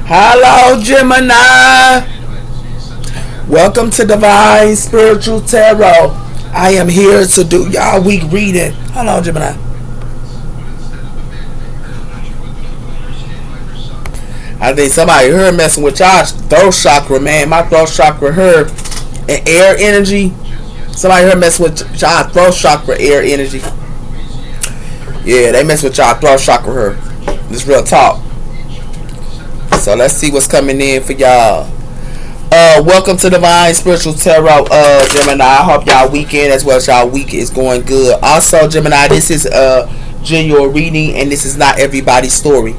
Hello, Gemini. Welcome to Divine Spiritual Tarot. I am here to do y'all week reading. Hello, Gemini. I think somebody here messing with y'all throat chakra, man. My throat chakra here and air energy. Somebody here messing with y'all throat chakra, air energy. Yeah, they mess with y'all throat chakra here. This real talk. So let's see what's coming in for y'all. Welcome to Divine Spiritual Tarot, Gemini. I hope y'all weekend as well as y'all week is going good. Also, Gemini, this is a general reading and this is not everybody's story.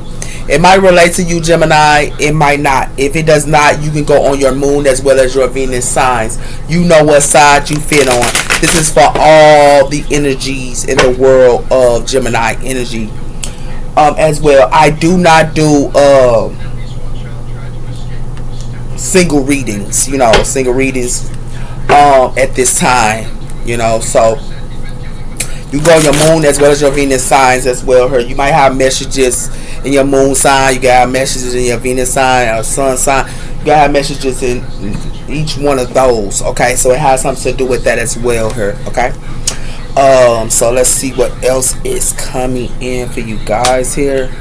It might relate to you, Gemini. It might not. If it does not, you can go on your moon as well as your Venus signs. You know what side you fit on. This is for all the energies in the world of Gemini energy. As well, I do not do single readings, single readings at this time, so you go your moon as well as your Venus signs as well. You might have messages in your moon sign, you got messages in your Venus sign or sun sign, you gotta have messages in each one of those, okay? So it has something to do with that as well here, okay? So let's see what else is coming in for you guys here.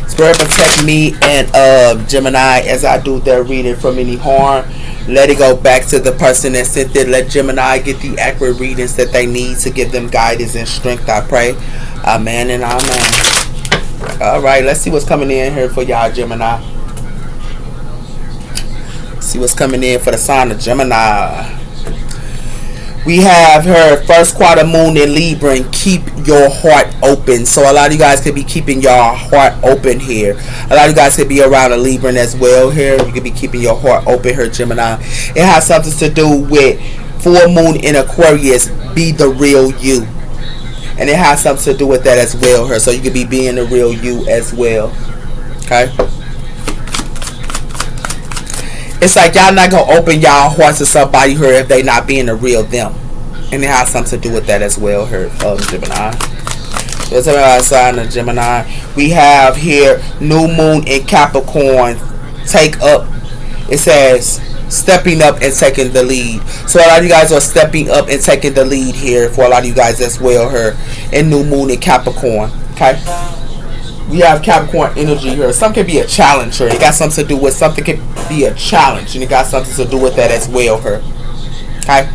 Spirit protect me and Gemini as I do their reading from any harm. Let it go back to the person that sent it. Let Gemini get the accurate readings that they need to give them guidance and strength, I pray. Amen and amen. Alright, let's see what's coming in here for y'all, Gemini. See what's coming in for the sign of Gemini. We have her first quarter moon in Libra, and keep your heart open. So a lot of you guys could be keeping your heart open here. A lot of you guys could be around a Libra as well here. You could be keeping your heart open here, Gemini. It has something to do with full moon in Aquarius. Be the real you. And it has something to do with that as well here. So you could be being the real you as well. Okay. It's like y'all not gonna open y'all hearts to somebody here if they not being the real them, and it has something to do with that as well here, Gemini. Let's have our sign of Gemini. We have here new moon in Capricorn. Take up. It says stepping up and taking the lead. So a lot of you guys are stepping up and taking the lead here for a lot of you guys as well here. And new moon in Capricorn. Okay. We have Capricorn energy here. Something can be a challenge here. It got something to do with something can be a challenge, and it got something to do with that as well here. Okay.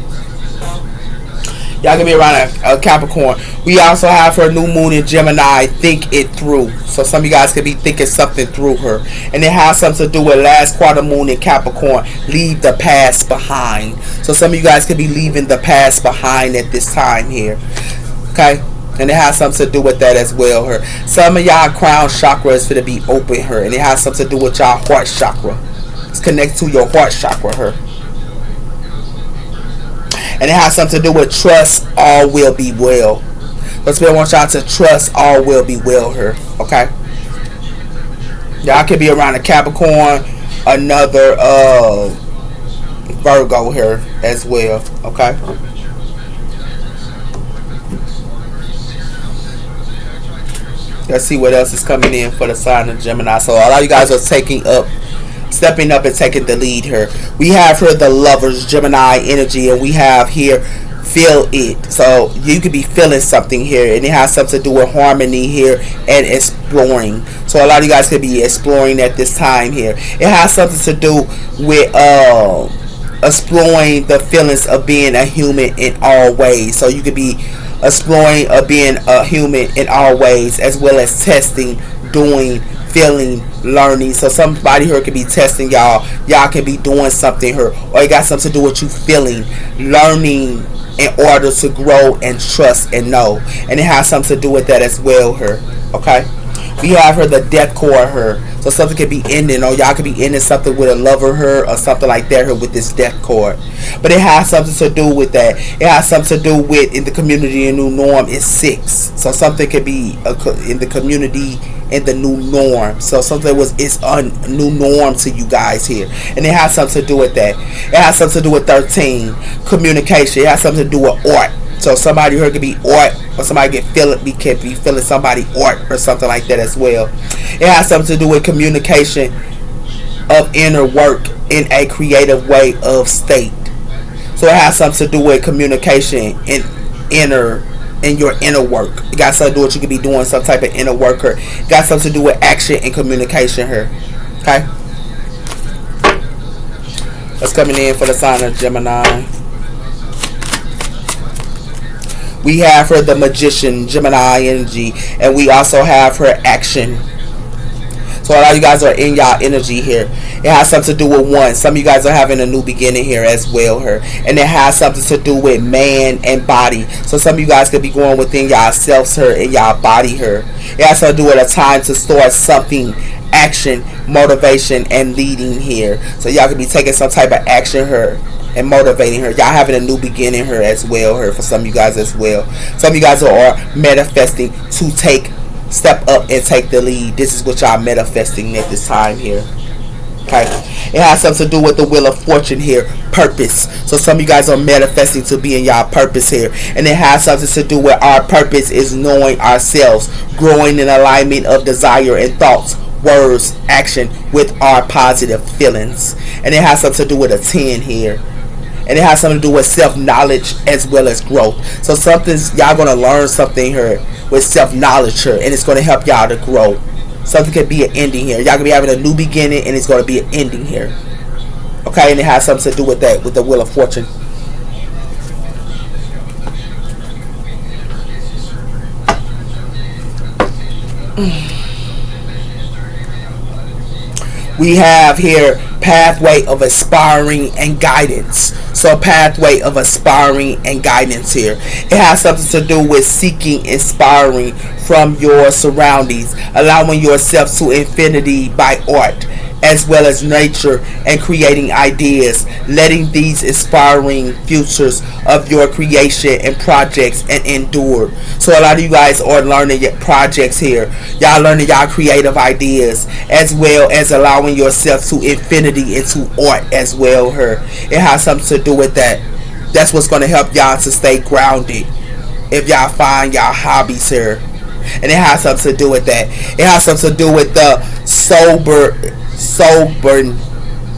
Y'all can be around a Capricorn. We also have her new moon in Gemini. Think it through. So some of you guys could be thinking something through her, and it has something to do with last quarter moon in Capricorn. Leave the past behind. So some of you guys could be leaving the past behind at this time here. Okay. And it has something to do with that as well here. Some of y'all crown chakra is going to be open here, and it has something to do with y'all heart chakra. It's connected to your heart chakra here. And it has something to do with trust, all will be well. Let's want y'all to trust, all will be well here. Okay. Y'all could be around a Capricorn, another Virgo here as well. Okay. Let's see what else is coming in for the sign of Gemini. So a lot of you guys are stepping up and taking the lead here. We have here the Lovers, Gemini energy, and we have here feel it. So you could be feeling something here, and it has something to do with harmony here and exploring. So a lot of you guys could be exploring at this time here. It has something to do with exploring the feelings of being a human in all ways. So you could be exploring of being a human in all ways, as well as testing, doing, feeling, learning. So somebody here could be testing y'all. Y'all can be doing something here, or it got something to do with you feeling, learning in order to grow and trust and know. And it has something to do with that as well here. Okay. We have her the death cord here. So something could be ending, or y'all could be ending something with a lover here, or something like that here with this death cord. But it has something to do with that. It has something to do with in the community a new norm is 6. So something could be in the community in the new norm. So something is a new norm to you guys here, and it has something to do with that. It has something to do with 13 communication. It has something to do with art. So somebody here could be art, or somebody can be feeling somebody art or something like that as well. It has something to do with communication of inner work in a creative way of state. So it has something to do with communication in inner in your inner work. It got something to do with you could be doing some type of inner work here. It got something to do with action and communication here. Okay. That's coming in for the sign of Gemini. We have her the magician, Gemini energy, and we also have her action. So a lot of you guys are in y'all energy here. It has something to do with one. Some of you guys are having a new beginning here as well here. And it has something to do with man and body. So some of you guys could be going within y'all selves here and y'all body here. It has to do with a time to start something, action, motivation, and leading here. So y'all could be taking some type of action here and motivating her. Y'all having a new beginning here as well here for some of you guys as well. Some of you guys are manifesting to step up and take the lead. This is what y'all manifesting at this time here. Okay. It has something to do with the wheel of fortune here. Purpose. So some of you guys are manifesting to be in y'all purpose here. And it has something to do with our purpose is knowing ourselves, growing in alignment of desire and thoughts, words, action with our positive feelings. And it has something to do with a 10 here. And it has something to do with self-knowledge as well as growth. So y'all going to learn something here with self-knowledge here. And it's going to help y'all to grow. Something could be an ending here. Y'all going to be having a new beginning and it's going to be an ending here. Okay, and it has something to do with that, with the Wheel of Fortune. We have here pathway of aspiring and guidance. So pathway of aspiring and guidance here. It has something to do with seeking inspiring from your surroundings, allowing yourself to infinity by art as well as nature and creating ideas, letting these inspiring futures of your creation and projects and endure. So a lot of you guys are learning your projects here. Y'all learning y'all creative ideas as well as allowing yourself to infinity into art as well here. It has something to do with that. That's what's going to help y'all to stay grounded if y'all find y'all hobbies here. And it has something to do with that. It has something to do with the sober,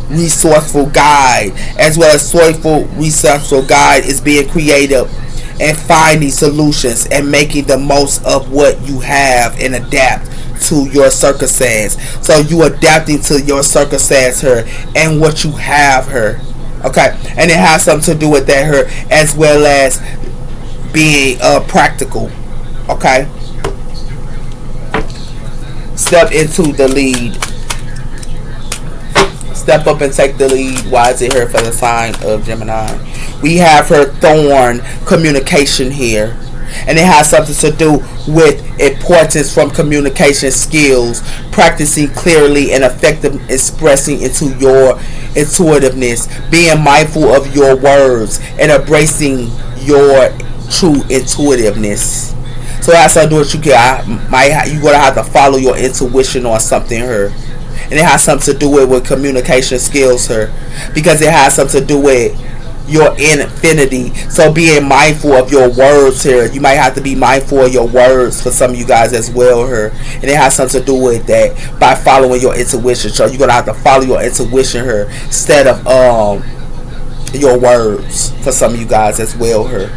resourceful guide, as well as soulful, resourceful guide is being creative and finding solutions and making the most of what you have and adapt to your circumstance. So you adapting to your circumstance here and what you have here. Okay, and it has something to do with that here as well as being practical. Okay, step into the lead. Step up and take the lead. Why is it here for the sign of Gemini? We have her thorn communication here. And it has something to do with importance from communication skills, practicing clearly and effective expressing into your intuitiveness, being mindful of your words, and embracing your true intuitiveness. So it has something to do with you're gonna have to follow your intuition on something here. And it has something to do with communication skills here, because it has something to do with your infinity. So being mindful of your words here. You might have to be mindful of your words for some of you guys as well here. And it has something to do with that by following your intuition. So you're gonna have to follow your intuition here instead of your words for some of you guys as well here,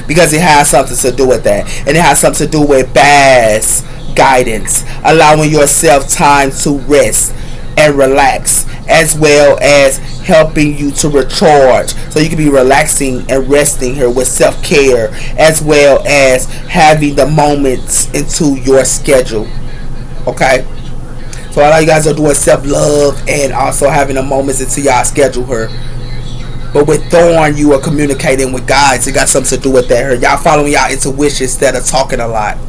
because it has something to do with that. And it has something to do with bass guidance, allowing yourself time to rest and relax, as well as helping you to recharge. So you can be relaxing and resting here with self-care, as well as having the moments into your schedule. Okay, so a lot of you guys are doing self-love and also having the moments into y'all schedule here. But with Thorn, you are communicating with guides. It got something to do with that here. Y'all following y'all intuition instead of talking a lot.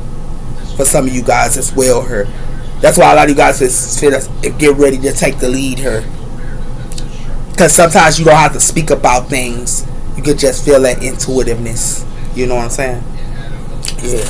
For some of you guys as well here. That's why a lot of you guys is get ready to take the lead here. Because sometimes you don't have to speak about things. You could just feel that intuitiveness. You know what I'm saying? Yeah.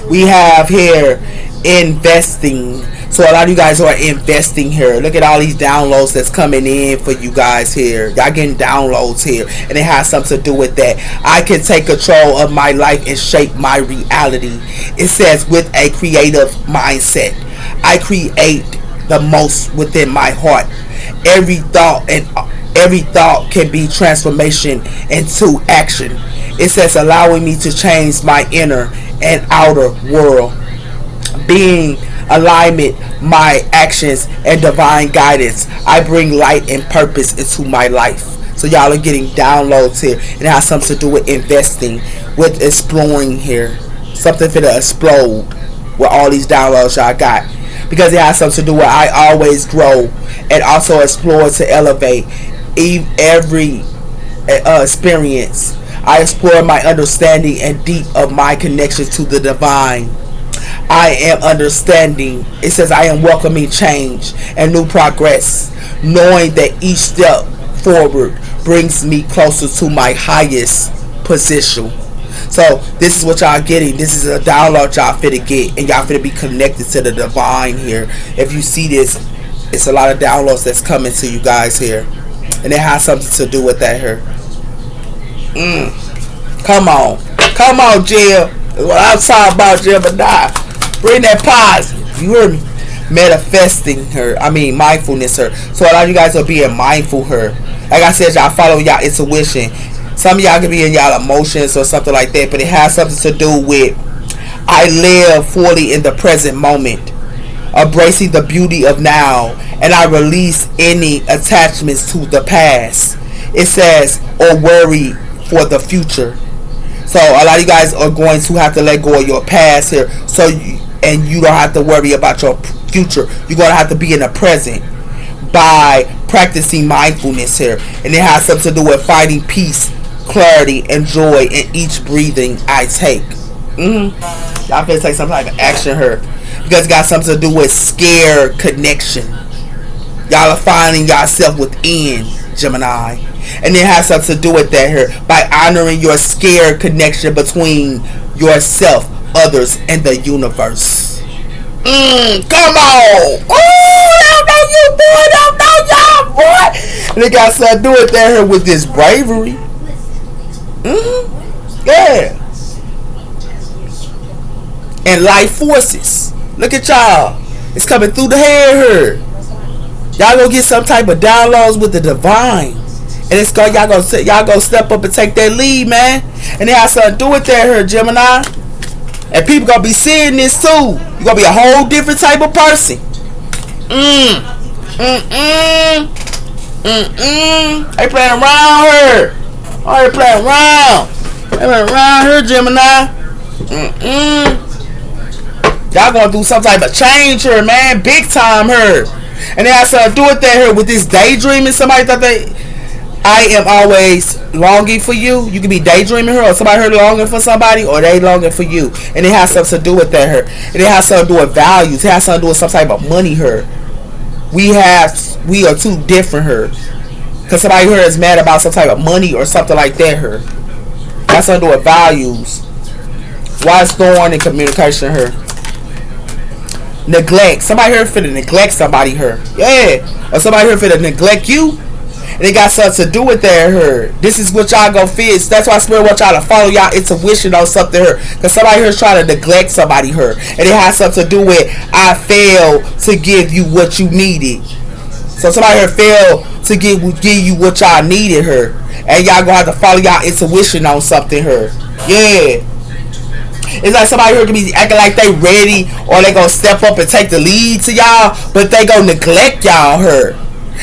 We have here investing. So a lot of you guys are investing here. Look at all these downloads that's coming in for you guys here. Y'all getting downloads here, and it has something to do with that. I can take control of my life and shape my reality. It says with a creative mindset, I create the most within my heart. Every thought can be transformation into action. It says allowing me to change my inner and outer world, being alignment, my actions, and divine guidance. I bring light and purpose into my life. So y'all are getting downloads here. And it has something to do with investing, with exploring here. Something for to explode with all these downloads y'all got. Because it has something to do with I always grow and also explore to elevate every experience. I explore my understanding and deep of my connection to the divine. I am understanding. It says I am welcoming change and new progress, knowing that each step forward brings me closer to my highest position. So this is what y'all getting. This is a download y'all finna get, and y'all finna be connected to the divine here. If you see this, it's a lot of downloads that's coming to you guys here, and it has something to do with that here. Come on, Jill. That's what I'm talking about, Gemini. Bring that positive. You heard me? Manifesting her. I mean, mindfulness her. So a lot of you guys are being mindful her. Like I said, y'all follow y'all intuition. Some of y'all can be in y'all emotions or something like that, but it has something to do with I live fully in the present moment, embracing the beauty of now, and I release any attachments to the past. It says, or worry for the future. So a lot of you guys are going to have to let go of your past here, and you don't have to worry about your future. You're going to have to be in the present by practicing mindfulness here, and it has something to do with finding peace, clarity, and joy in each breathing I take. Y'all finna take some type of action here, because it got something to do with scare connection. Y'all are finding yourself within, Gemini, and it has something to do with that here by honoring your scared connection between yourself, others, and the universe. Come on! Don't know you, boy! Don't know y'all, boy! And it got something to do with that here with this bravery. Yeah. And life forces. Look at y'all. It's coming through the head here. Y'all gonna get some type of downloads with the divine. And it's gonna y'all gonna step up and take that lead, man. And it has something to do with that here, Gemini. And people gonna be seeing this too. You're gonna be a whole different type of person. They playing around here. Oh, they playing around. They playing around here, Gemini. Y'all gonna do some type of change here, man. Big time here. And it has something to do with that here with this daydreaming. Somebody thought I am always longing for you. You can be daydreaming her, or somebody here longing for somebody, or they longing for you. And it has something to do with that here. And it has something to do with values. It has something to do with some type of money here. We are too different here. Because somebody here is mad about some type of money or something like that here. That's something to do with values. What's going on in communication here? Neglect. Somebody here finna neglect somebody here. Yeah. Or somebody here finna neglect you. And it got something to do with that here. This is what y'all gonna fix. That's why I swear want y'all to follow y'all intuition on something here. Because somebody here is trying to neglect somebody here. And it has something to do with I failed to give you what you needed. So somebody here failed to give you what y'all needed here. And y'all gonna have to follow y'all intuition on something here. Yeah. It's like somebody here can be acting like they ready, or they gonna step up and take the lead to y'all, but they gonna neglect y'all here.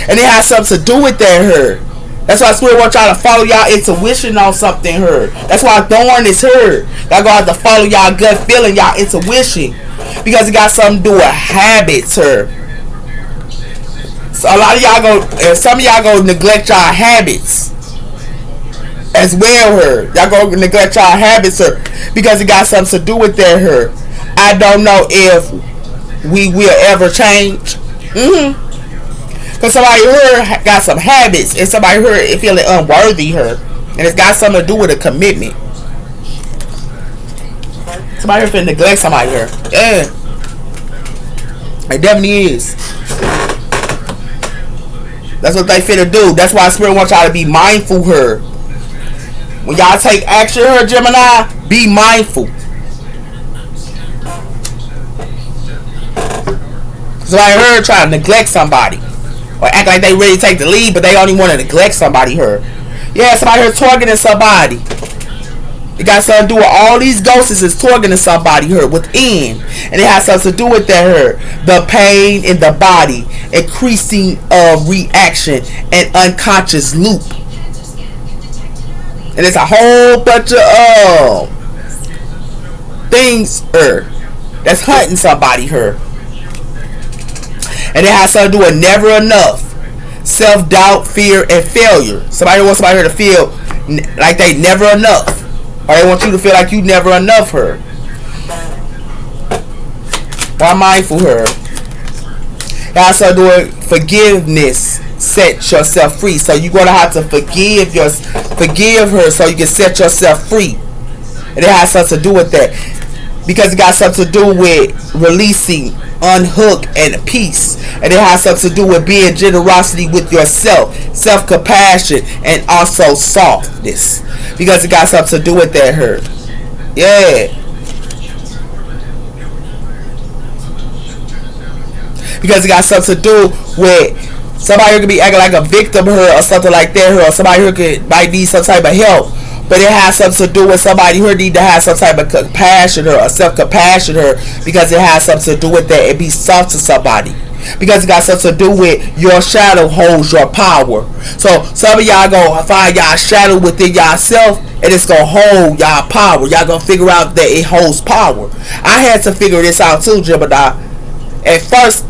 And it has something to do with that here. That's why I swear I want y'all to follow y'all intuition on something here. That's why Thorn is here. Y'all gonna have to follow y'all gut feeling, y'all intuition. Because it got something to do with habits here. So a lot of y'all some of y'all gonna neglect y'all habits as well here. Y'all gonna neglect y'all habits here. Because it got something to do with that here. I don't know if we will ever change. Because somebody here got some habits, and somebody here is feeling unworthy here. And it's got something to do with a commitment. Somebody here feeling neglect somebody here. Yeah. It definitely is. That's what they finna do. That's why Spirit wants y'all to be mindful her. When y'all take action her, Gemini, be mindful. So I heard try to neglect somebody. Or act like they ready to take the lead, but they only want to neglect somebody her. Yeah, somebody here targeting somebody. It got something to do with all these ghosts is targeting somebody her within. And it has something to do with that her. The pain in the body. Increasing of reaction and unconscious loop. And it's a whole bunch of things her that's hunting somebody her. And it has something to do with never enough. Self-doubt, fear, and failure. Somebody wants somebody here to feel like they never enough. Or they want you to feel like you never enough her. Why mindful her? It has something to do with forgiveness. Set yourself free. So you're going to have to forgive her so you can set yourself free. And it has something to do with that. Because it got something to do with releasing, unhook, and peace. And it has something to do with being generosity with yourself, self-compassion, and also softness. Because it got something to do with that hurt. Yeah. Because it got something to do with somebody who could be acting like a victim her or something like that her, or somebody who might need some type of help. But it has something to do with somebody who need to have some type of compassion or self-compassion or because it has something to do with that. It be soft to somebody. Because it got something to do with your shadow holds your power. So some of y'all gonna find y'all shadow within yourself and it's gonna hold y'all power. Y'all gonna figure out that it holds power. I had to figure this out too, Gemini. At first,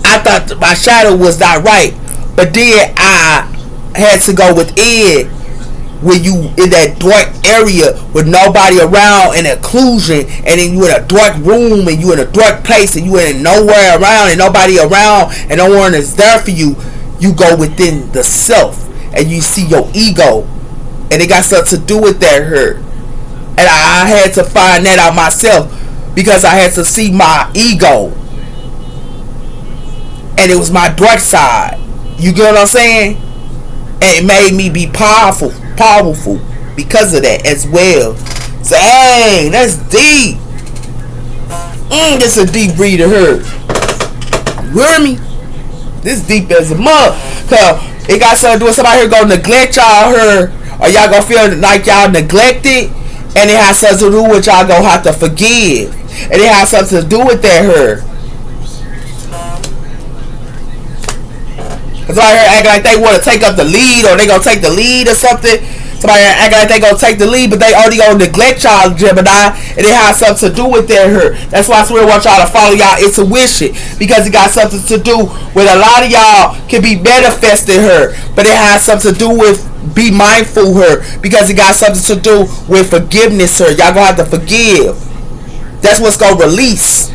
I thought my shadow was not right. But then I had to go within. When you in that dark area with nobody around and occlusion, and then you in a dark room and you in a dark place and you in nowhere around and nobody around and no one is there for you, you go within the self and you see your ego, and it got something to do with that hurt. And I had to find that out myself because I had to see my ego, and it was my dark side. You get what I'm saying? And it made me be powerful because of that as well. So, hey, that's deep. This a deep reader her. You hear me? This deep as a mug. Cause it got something to do with somebody here gonna neglect y'all her, or y'all gonna feel like y'all neglected, and it has something to do with y'all gonna have to forgive, and it has something to do with that her. Cause somebody here acting like they want to take up the lead, or they gonna take the lead or something. Somebody here acting like they gonna take the lead, but they already gonna neglect y'all, Gemini, and it has something to do with their hurt. That's why I swear I want y'all to follow y'all intuition, because it got something to do with a lot of y'all can be manifesting her, but it has something to do with be mindful her, because it got something to do with forgiveness her. Y'all gonna have to forgive. That's what's gonna release,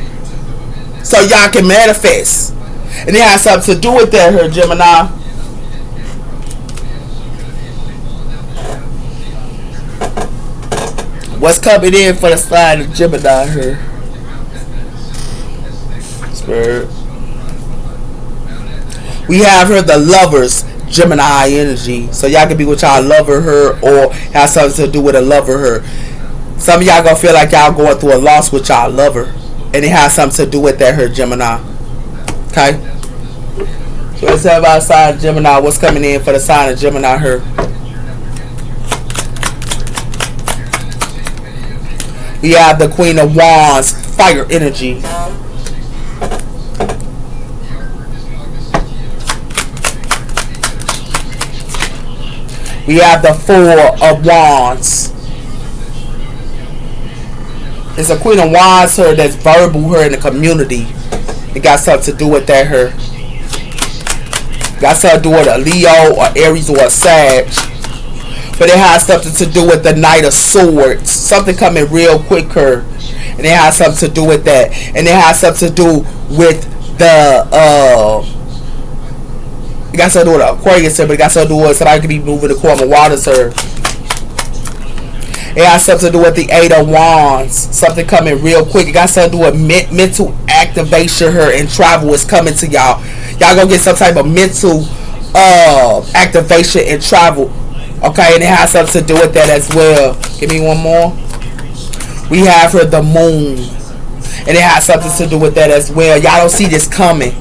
so y'all can manifest. And it has something to do with that her, Gemini. What's coming in for the sign of Gemini her? Spirit. We have her the lovers, Gemini energy. So y'all can be with y'all lover her, or have something to do with a lover her. Some of y'all gonna feel like y'all going through a loss with y'all lover, and it has something to do with that her, Gemini. Okay, so let's have our sign of Gemini. What's coming in for the sign of Gemini her? We have the Queen of Wands, fire energy. We have the Four of Wands. It's a Queen of Wands her that's verbal her in the community. It got something to do with that her. Got something to do with a Leo or Aries or a Sag. But it has something to do with the Knight of Swords. Something coming real quick her. And it has something to do with that. And it has something to do with the it got something to do with Aquarius here, but it got something to do with somebody could be moving the calm of waters her. It has something to do with the Eight of Wands. Something coming real quick. It got something to do with mental activation here, and travel is coming to y'all. Y'all gonna get some type of mental activation and travel. Okay, and it has something to do with that as well. Give me one more. We have here the moon. And it has something to do with that as well. Y'all don't see this coming.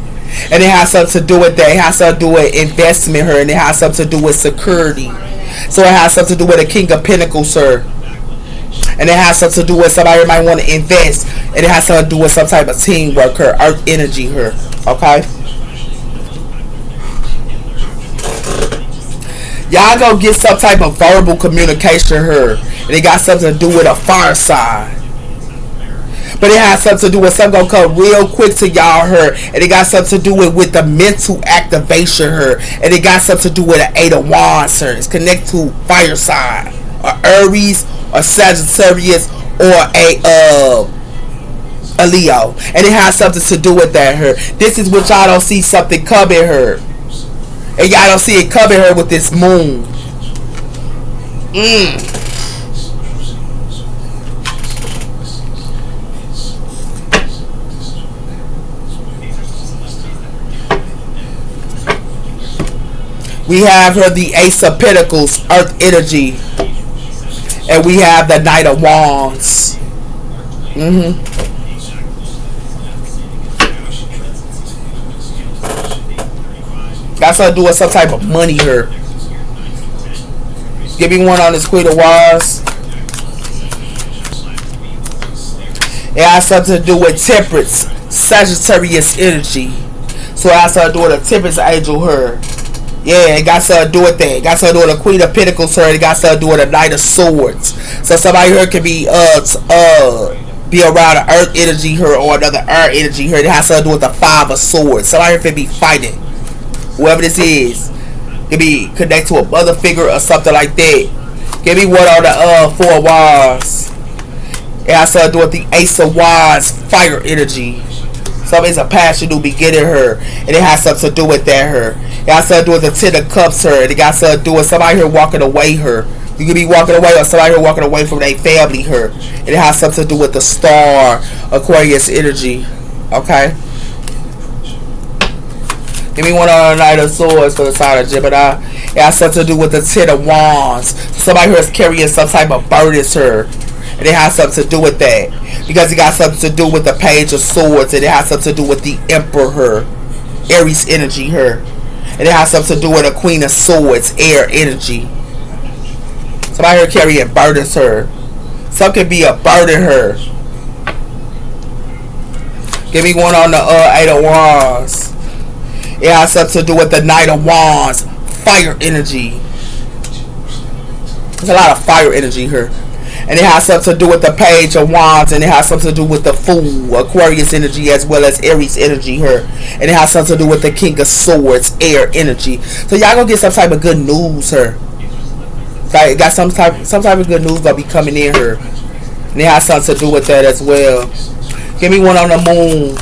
And it has something to do with that. It has something to do with investment here. And it has something to do with security. So it has something to do with the King of Pentacles, sir. And it has something to do with somebody might want to invest. And it has something to do with some type of teamwork here. Earth energy here. Okay? Y'all gonna get some type of verbal communication here. And it got something to do with a fire sign. But it has something to do with something gonna come real quick to y'all here. And it got something to do with the mental activation here. And it got something to do with the Eight of Wands here. It's connected to fire sign. Or Aries, or Sagittarius, or a Leo. And it has something to do with that here. This is what y'all don't see something coming here. And y'all don't see it coming here with this moon. We have here the Ace of Pentacles, Earth energy. And we have the Knight of Wands. Got something to do with some type of money here. Give me one on this Queen of Wands. It has something to do with Temperance, Sagittarius energy. So it has something to do with a Temperance angel here. Yeah, it got something to do with that. It got something to do with the Queen of Pentacles here. It got something to do with a Knight of Swords. So somebody here could be around an Earth energy here or another Earth energy here. It has something to do with the Five of Swords. Somebody here could be fighting. Whoever this is, could be connected to a mother figure or something like that. Give me one on the Four of Wands. It has something to do with the Ace of Wands, fire energy. Somebody's a passionate beginning her, and it has something to do with that her. It has something to do with the Ten of Cups her, and it got something to do with somebody here walking away her. You could be walking away, or somebody here walking away from their family her, and it has something to do with the Star, Aquarius energy. Okay. Give me one on the Knight of Swords for the sign of Gemini. It has something to do with the Ten of Wands. Somebody here is carrying some type of burdens here. And it has something to do with that. Because it got something to do with the Page of Swords. And it has something to do with the Emperor here. Aries energy here. And it has something to do with the Queen of Swords. Air energy. Somebody here carrying burdens here. Some could be a burden here. Give me one on the Eight of Wands. It has something to do with the Knight of Wands. Fire energy. There's a lot of fire energy here. And it has something to do with the Page of Wands. And it has something to do with the Fool. Aquarius energy as well as Aries energy here. And it has something to do with the King of Swords. Air energy. So y'all gonna get some type of good news here. Like, got some type of good news gonna be coming in here. And it has something to do with that as well. Give me one on the moon.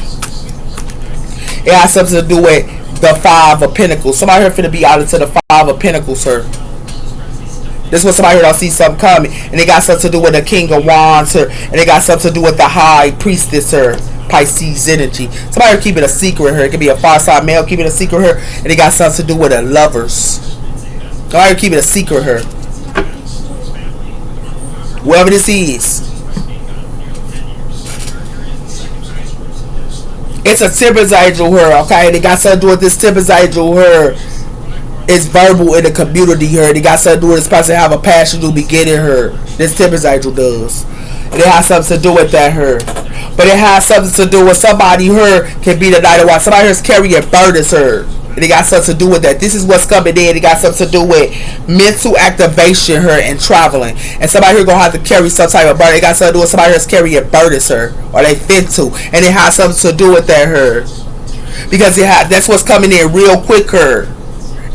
It has something to do with the Five of Pentacles. Somebody here finna be out into the Five of Pentacles, sir. This is what somebody here don't see something coming. And it got something to do with the King of Wands here. And it got something to do with the High Priestess here. Pisces energy. Somebody here keep it a secret here. It could be a far side male keeping it a secret here. And it got something to do with the Lovers. Somebody here keep it a secret here. Whoever this is. It's a Temperance angel here, okay? They got something to do with this Temperance angel here. It's verbal in the community here. They got something to do with this person have a passion to be getting her. This Temperance angel does. And it has something to do with that here. But it has something to do with somebody here can be the Knight of Wands. Somebody here is carrying burdens here. And it got something to do with that. This is what's coming in. It got something to do with mental activation here and traveling. And somebody here gonna have to carry some type of burden. It got something to do with somebody here is carrying burdens here. Or they fit to. And it has something to do with that here. Because that's what's coming in real quick here.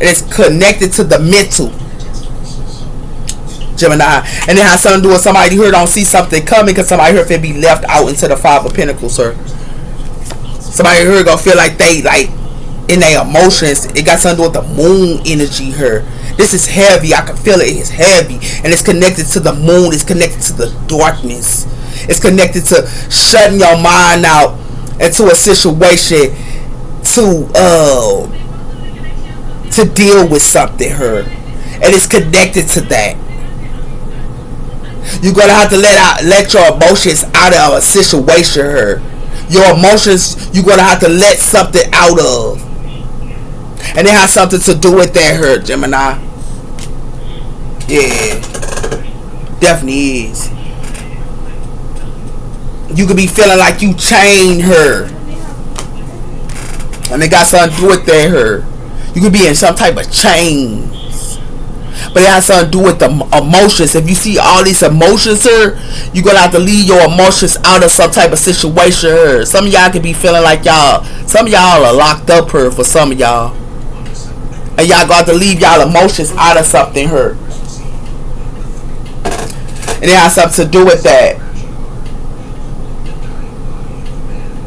And it's connected to the mental. Gemini. And it has something to do with somebody here don't see something coming. Because somebody here can be left out into the Five of Pentacles, sir. Somebody here gonna feel like they in their emotions. It got something to do with the moon energy here. This is heavy. I can feel it. It's heavy. And it's connected to the moon. It's connected to the darkness. It's connected to shutting your mind out into a situation to deal with something, her. And it's connected to that. You're gonna have to let your emotions out of a situation, her. Your emotions, you're gonna have to let something out of. And it has something to do with that, her, Gemini. Yeah. Definitely is. You could be feeling like you chained her. And it got something to do with that, her. You could be in some type of chains. But it has something to do with the emotions. If you see all these emotions here, you're going to have to leave your emotions out of some type of situation here. Some of y'all could be feeling like some of y'all are locked up here for some of y'all. And y'all got to leave y'all emotions out of something here. And it has something to do with that.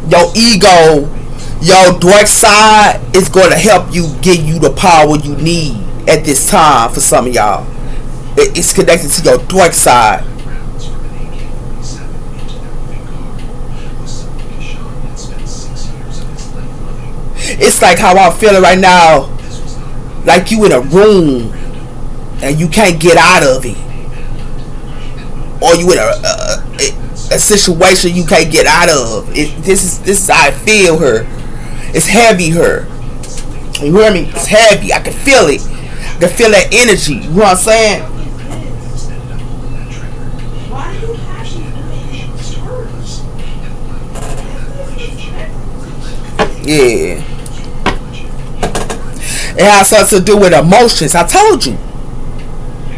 Your ego, your dark side is going to help you, give you the power you need at this time for some of y'all. It's connected to your dark side. It's like how I'm feeling right now, like you in a room and you can't get out of it, or you in a situation you can't get out of. This is how I feel her. It's heavy her. You hear me? It's heavy. I can feel it. I can feel that energy. You know what I'm saying? Yeah. It has something to do with emotions. I told you.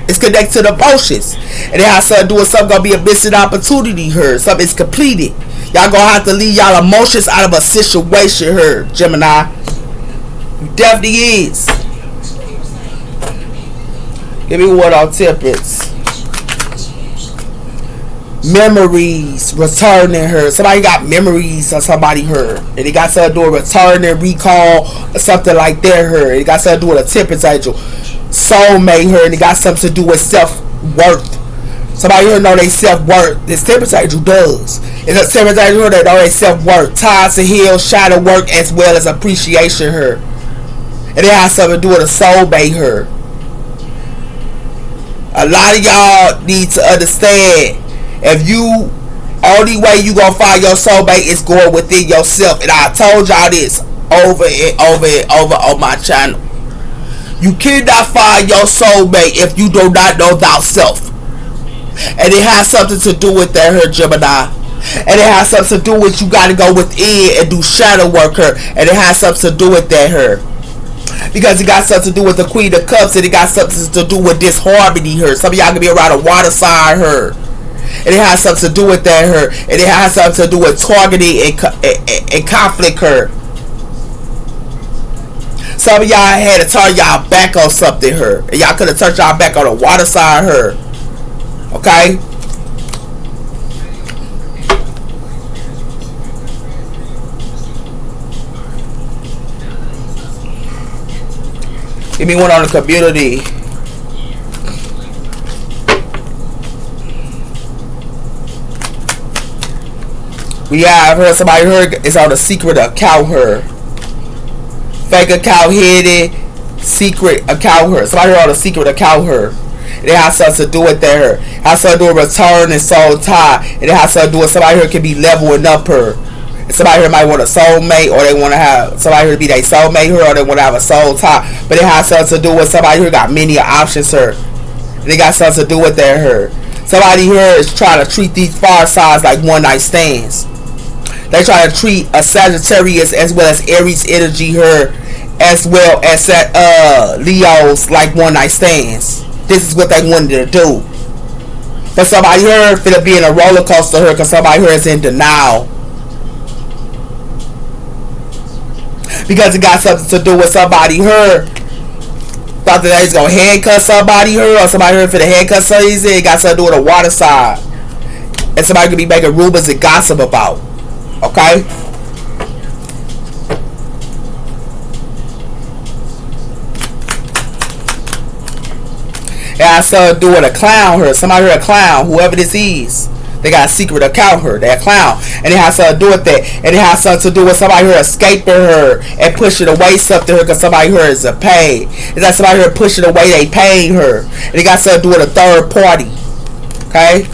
It's connected to the emotions. And it has something to do with something gonna be a missing opportunity here. Something's completed. Y'all gonna have to leave y'all emotions out of a situation here, Gemini. It definitely is. Give me one on temperance. Memories returning her. Somebody got memories of somebody her. And it got something to do with returning, recall, or something like that her. It got something to do with a temperance angel. Soulmate her. And it got something to do with self-worth. Somebody here know they self-worth. This temperance angel does. It's a temperance angel here that know they self-worth. Time to heal, shadow work, as well as appreciation her. And it has something to do with a soulmate her. A lot of y'all need to understand, if you, only way you gonna find your soulmate is going within yourself. And I told y'all this over and over and over on my channel. You cannot find your soulmate if you do not know thyself. And it has something to do with that her, Gemini. And it has something to do with you gotta go within and do shadow work her. And it has something to do with that her. Because it got something to do with the Queen of Cups, and it got something to do with disharmony her. Some of y'all can be around a water sign her. And it has something to do with that her. And it has something to do with targeting and conflict her. Some of y'all had to turn y'all back on something her. And y'all could have turned y'all back on a water sign her. Okay? Give me one on the community. We have heard somebody heard it's on a secret account her. Fake account hidden, secret account her. Somebody heard on a secret account her. And it has something to do with that her. It has something to do with return and soul tie. And it has something to do with somebody here can be leveling up her. And somebody here might want a soulmate, or they want to have somebody here to be their soulmate here, or they want to have a soul tie. But it has something to do with somebody here got many options her. And it got something to do with that her. Somebody here is trying to treat these far sides like one night stands. They try to treat a Sagittarius as well as Aries energy here, as well as Leos like one night stands. This is what they wanted to do. But somebody here finna be in a roller coaster here, because somebody here is in denial. Because it got something to do with somebody here thought that they was gonna handcuff somebody here, or somebody here finna handcuff somebody. It got something to do with a water side. And somebody could be making rumors and gossip about. Okay? It has something to do with a clown her. Somebody here a clown, whoever this is. They got a secret account her. They're a clown. And it has something to do with that. And it has something to do with somebody here escaping her and pushing away something her because somebody here is a pain. It's like somebody here pushing away they pain her. And it got something to do with a third party. Okay?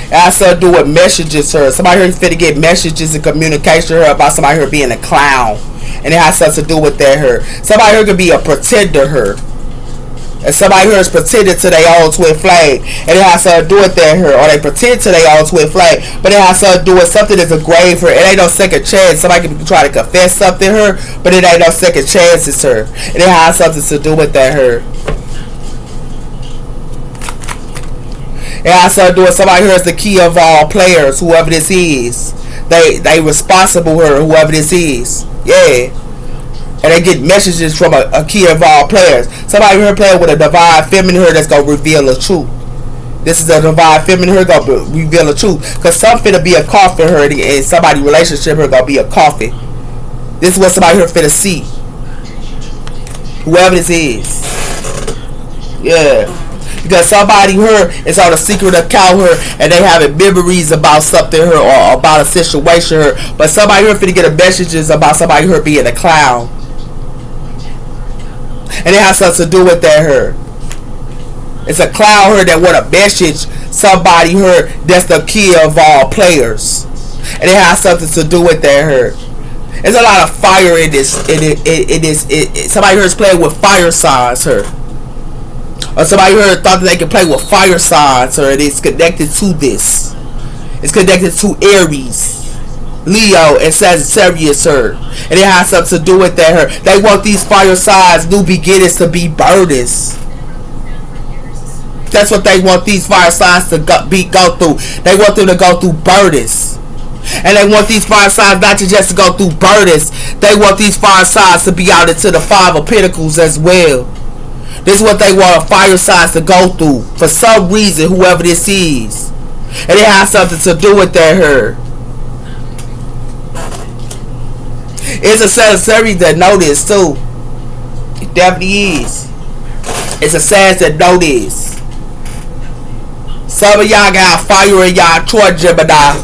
It has something to do with messages her. Somebody here is fit to get messages and communication her about somebody here being a clown. And it has something to do with that her. Somebody here could be a pretender her. And somebody here is pretending to their own twin flame. And it has something to do with that her. Or they pretend to their own twin flame. But it has something to do with something that's a grave her. It ain't no second chance. Somebody can try to confess something her. But it ain't no second chances her. And it has something to do with that her. It has something to do with somebody here is the key of all players. Whoever this is. They responsible her. Whoever this is. Yeah. And they get messages from a key of all players. Somebody here playing with a divine feminine here that's going to reveal the truth. This is a divine feminine here going to reveal the truth. Because something to be a coffin here and somebody's relationship here going to be a coffin. This is what somebody here finna see. Whoever this is. Yeah. Because somebody here is on a secret account here and they having memories about something here or about a situation here. But somebody here finna get a messages about somebody here being a clown. And it has something to do with that her. It's a clown her that want to message somebody her that's the key of all players. And it has something to do with that her. There's a lot of fire in this. Somebody here is playing with fire signs her. Or somebody here thought that they could play with fire signs or it's connected to this. It's connected to Aries, Leo, and Sagittarius her. And it has something to do with that her. They want these fire signs, new beginnings, to be burdens. That's what they want these fire signs to go through. They want them to go through burdens. And they want these fire signs not to just go through burdens. They want these fire signs to be out into the Five of Pentacles as well. This is what they want fire signs to go through. For some reason, whoever this is. And it has something to do with that her. It's a Sagittarius that know this too. It definitely is. It's a Sag that know this. Some of y'all got fire in y'all chart, Gemini.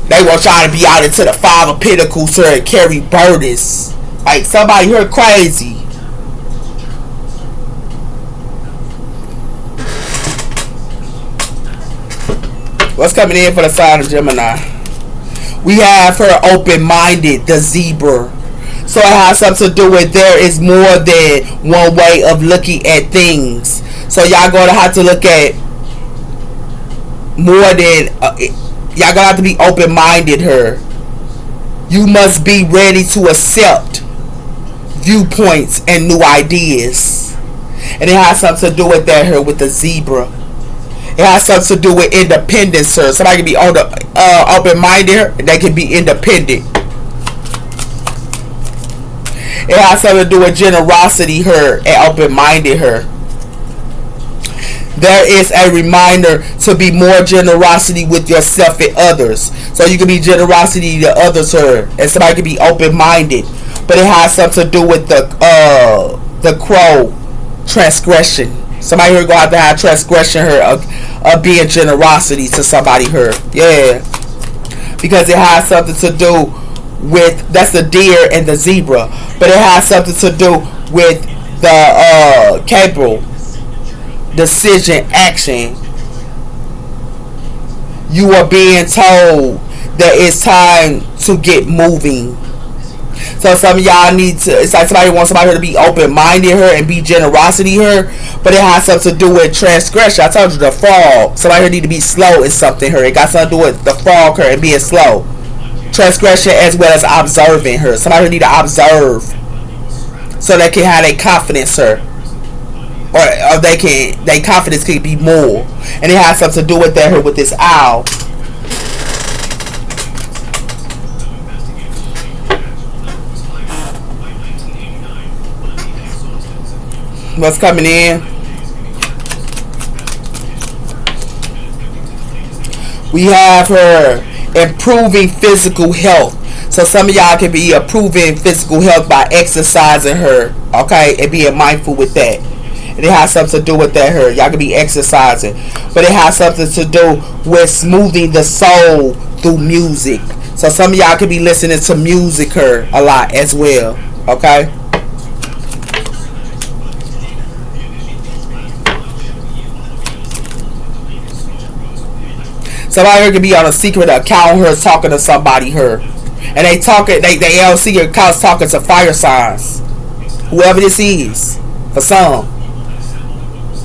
They want y'all to be out into the Five of Pentacles here and carry burdens. Like somebody here crazy. What's coming in for the sign of Gemini? We have her open-minded, the zebra. So it has something to do with there is more than one way of looking at things. So y'all going to have to look at more than... y'all going to have to be open-minded her. You must be ready to accept viewpoints and new ideas. And it has something to do with that here with the zebra. It has something to do with independence, sir. Somebody can be open-minded, and they can be independent. It has something to do with generosity, her, and open-minded, her. There is a reminder to be more generosity with yourself and others. So you can be generosity to others, her, and somebody can be open-minded. But it has something to do with the crow transgression. Somebody here going to have transgression her of being generosity to somebody here. Yeah. Because it has something to do with, that's the deer and the zebra. But it has something to do with the capable decision action. You are being told that it's time to get moving. So some of y'all need to, it's like somebody wants somebody here to be open-minded her and be generosity her, but it has something to do with transgression. I told you the frog. Somebody here need to be slow in something her. It got something to do with the frog her and being slow. Transgression as well as observing her. Somebody here need to observe so they can have their confidence her. Or their confidence can be more. And it has something to do with that here with this owl. What's coming in? We have her improving physical health. So some of y'all can be improving physical health by exercising her, okay, and being mindful with that. And it has something to do with that her. Y'all can be exercising, but it has something to do with smoothing the soul through music. So some of y'all could be listening to music her a lot as well, okay. Somebody here could be on a secret account her talking to somebody her. And they talking, they all see your accounts talking to fire signs. Whoever this is. For some.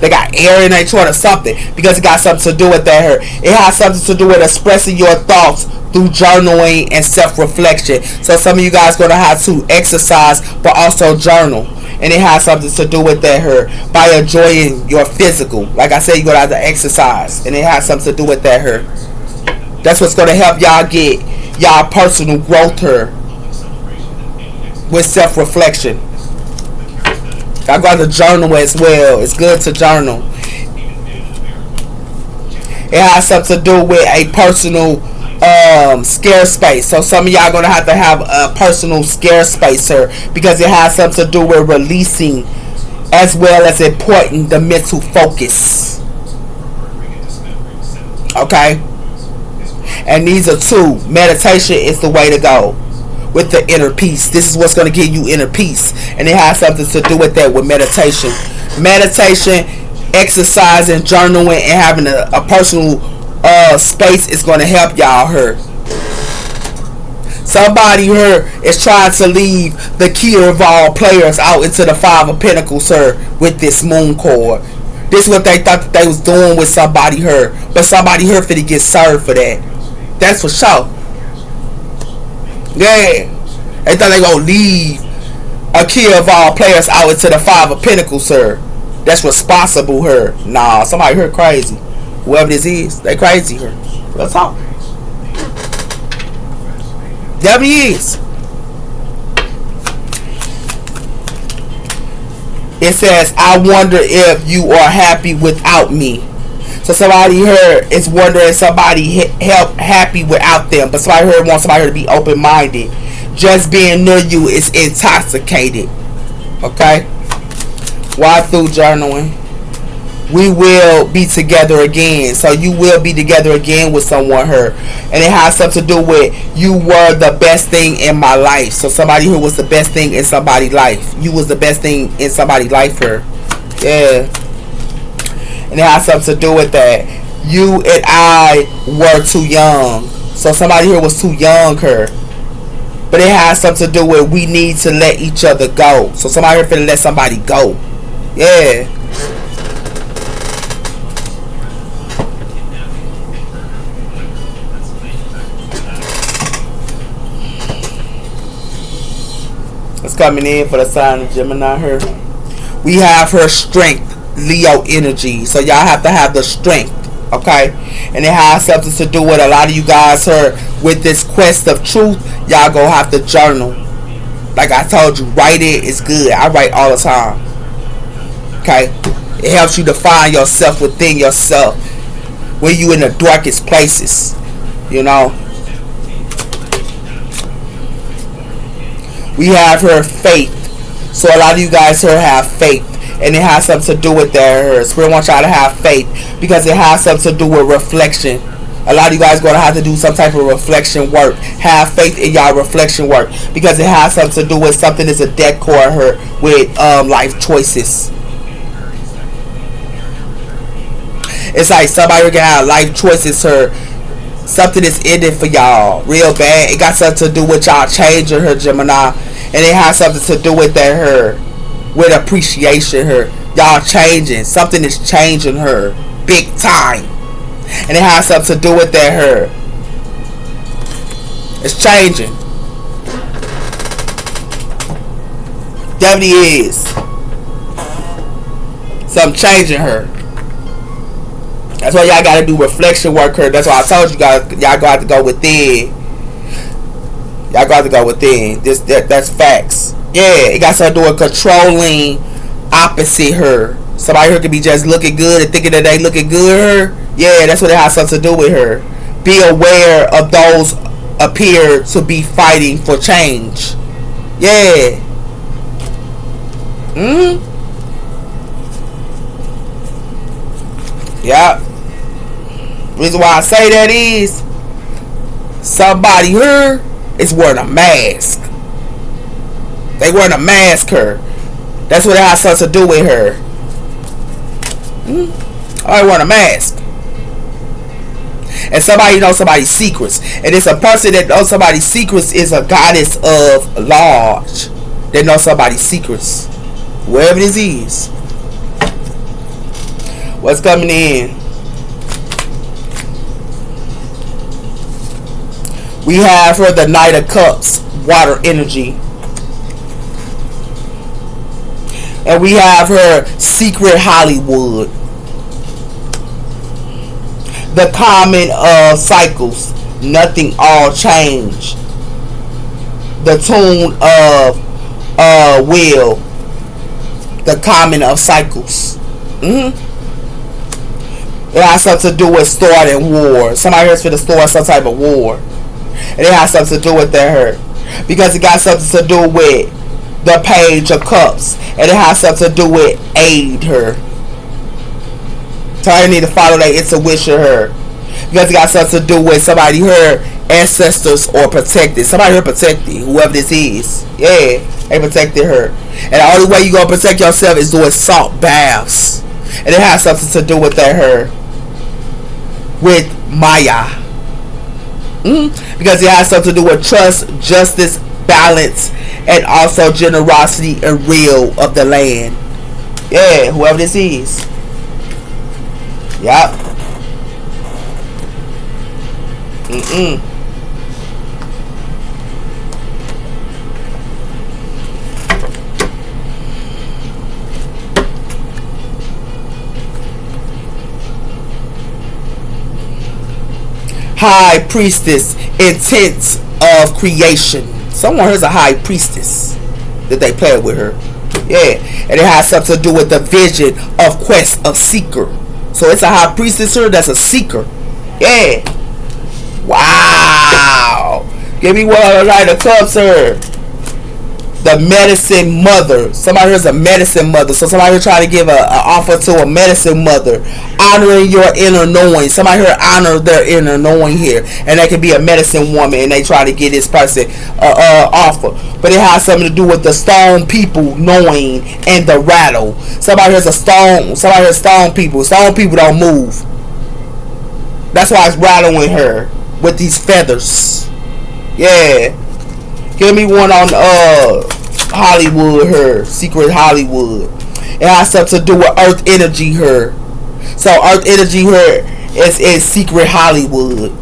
They got air in their chart or something. Because it got something to do with that her. It has something to do with expressing your thoughts through journaling and self-reflection. So some of you guys gonna have to exercise but also journal. And it has something to do with that her. By enjoying your physical. Like I said, you're gonna have to exercise. And it has something to do with that her. That's what's gonna help y'all get y'all personal growth her. With self-reflection. Y'all got to journal as well. It's good to journal. It has something to do with a personal scare space. So some of y'all gonna have to have a personal scare space here, because it has something to do with releasing as well as important the mental focus. Okay, and these are two. Meditation is the way to go with the inner peace. This is what's going to give you inner peace, and it has something to do with that with meditation. Meditation, exercising, journaling, and having a personal space is going to help y'all here. Somebody here is trying to leave the key of all players out into the Five of Pentacles here with this moon cord. This is what they thought that they was doing with somebody here, but somebody here finna get served for that. That's for sure. Yeah, they thought they gonna leave a key of all players out into the Five of Pentacles here. That's responsible here. Nah, somebody here crazy. Whoever this is, they crazy here. Let's talk. Definitely is. It says, I wonder if you are happy without me. So somebody here is wondering if somebody happy without them. But somebody here wants somebody here to be open-minded. Just being near you is intoxicated. Okay? Why through journaling? We will be together again. So you will be together again with someone here. And it has something to do with you were the best thing in my life. So somebody who was the best thing in somebody's life. You was the best thing in somebody's life here. Yeah. And it has something to do with that. You and I were too young. So somebody here was too young here. But it has something to do with we need to let each other go. So somebody here finna let somebody go. Yeah. It's coming in for the sign of Gemini here. We have her strength. Leo energy. So y'all have to have the strength. Okay? And it has something to do with a lot of you guys here with this quest of truth. Y'all gonna have to journal. Like I told you, write it is good. I write all the time. Okay? It helps you to find yourself within yourself. When you in the darkest places. You know? We have her faith. So a lot of you guys here have faith. And it has something to do with that. Spirit wants y'all to have faith. Because it has something to do with reflection. A lot of you guys going to have to do some type of reflection work. Have faith in y'all reflection work. Because it has something to do with something that's a decor here with life choices. It's like somebody can have life choices here. Something is ending for y'all real bad. It got something to do with y'all changing her, Gemini. And it has something to do with that her. With appreciation her. Y'all changing. Something is changing her. Big time. And it has something to do with that her. It's changing. Definitely is. Something changing her. That's why y'all gotta do reflection work her. That's why I told you guys, y'all got to go within. Y'all got to go within. That's facts. Yeah, it got something to do with controlling opposite her. Somebody here could be just looking good and thinking that they looking good her. Yeah, that's what it has something to do with her. Be aware of those appear to be fighting for change. Yeah. Yeah. Reason why I say that is somebody here is wearing a mask. They wearing a mask her. That's what it has something to do with her. I wearing a mask. And somebody knows somebody's secrets. And it's a person that knows somebody's secrets is a goddess of large. That knows somebody's secrets. Wherever this is. What's coming in? We have her the Knight of Cups, water energy. And we have her Secret Hollywood. The common of cycles. Nothing, all change. The tune of will. The common of cycles. It has something to do with starting war. Somebody here's for the start some type of war. And it has something to do with that her. Because it got something to do with the Page of Cups. And it has something to do with aid her. So I need to follow that intuition her. Because it got something to do with somebody her ancestors or protected. Somebody her protected. Whoever this is. Yeah. They protected her. And the only way you gonna protect yourself is doing salt baths. And it has something to do with that her. With Maya. Because it has something to do with trust, justice, balance, and also generosity and real of the land. Yeah, whoever this is. Yup. High priestess, intent of creation. Someone here's a high priestess that they play with her. Yeah, and it has something to do with the vision of quest of seeker. So it's a high priestess here that's a seeker. Yeah. Wow. Give me one of the Knight of Cups here. The medicine mother. Somebody here's a medicine mother. So somebody here trying to give an offer to a medicine mother. Honoring your inner knowing. Somebody here honor their inner knowing here. And that could be a medicine woman. And they try to get this person offer. But it has something to do with the stone people knowing and the rattle. Somebody here's a stone. Somebody here's stone people. Stone people don't move. That's why it's rattling her. With these feathers. Yeah. Give me one on Hollywood her. Secret Hollywood. It has something to do with earth energy her. So earth energy her is Secret Hollywood.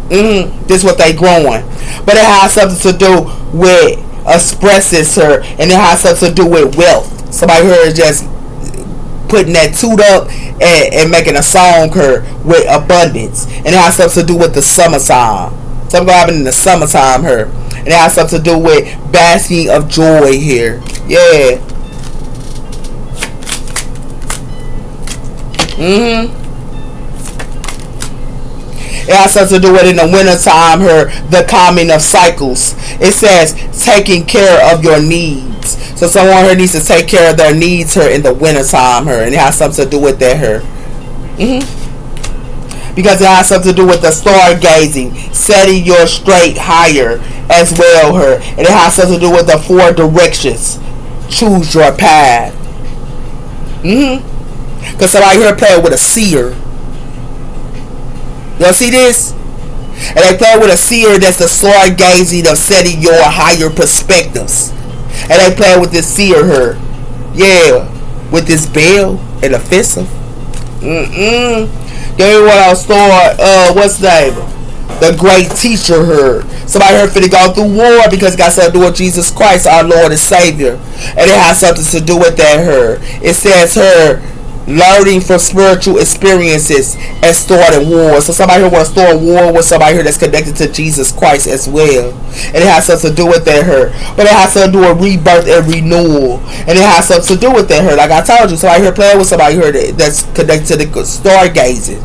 This is what they growing. But it has something to do with expresses her. And it has something to do with wealth. Somebody here is just putting that toot up and making a song her with abundance. And it has something to do with the summertime. Something gonna happen in the summertime here. And it has something to do with basking of joy here. Yeah. It has something to do with in the wintertime her, the calming of cycles. It says taking care of your needs. So someone here needs to take care of their needs her in the wintertime her. And it has something to do with that her. Because it has something to do with the stargazing, setting your straight higher as well her. And it has something to do with the 4 directions. Choose your path. Because somebody here playing with a seer. Y'all see this? And they play with a seer that's the stargazing of setting your higher perspectives. And they play with this seer her. Yeah. With this bell and offensive. Give me what I'll start. What's the name? The great teacher her. Somebody here finna go through war because it got something to do with Jesus Christ, our Lord and Savior. And it has something to do with that her. It says her learning from spiritual experiences and starting war. So somebody here wants to start war with somebody here that's connected to Jesus Christ as well. And it has something to do with that her. But it has something to do with rebirth and renewal. And it has something to do with that her. Like I told you, somebody here playing with somebody here that's connected to the stargazing.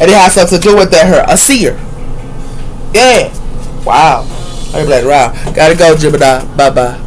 And it has something to do with that her. A seer. Yeah. Wow. I be like, wow. Gotta go, Gemini. Bye bye.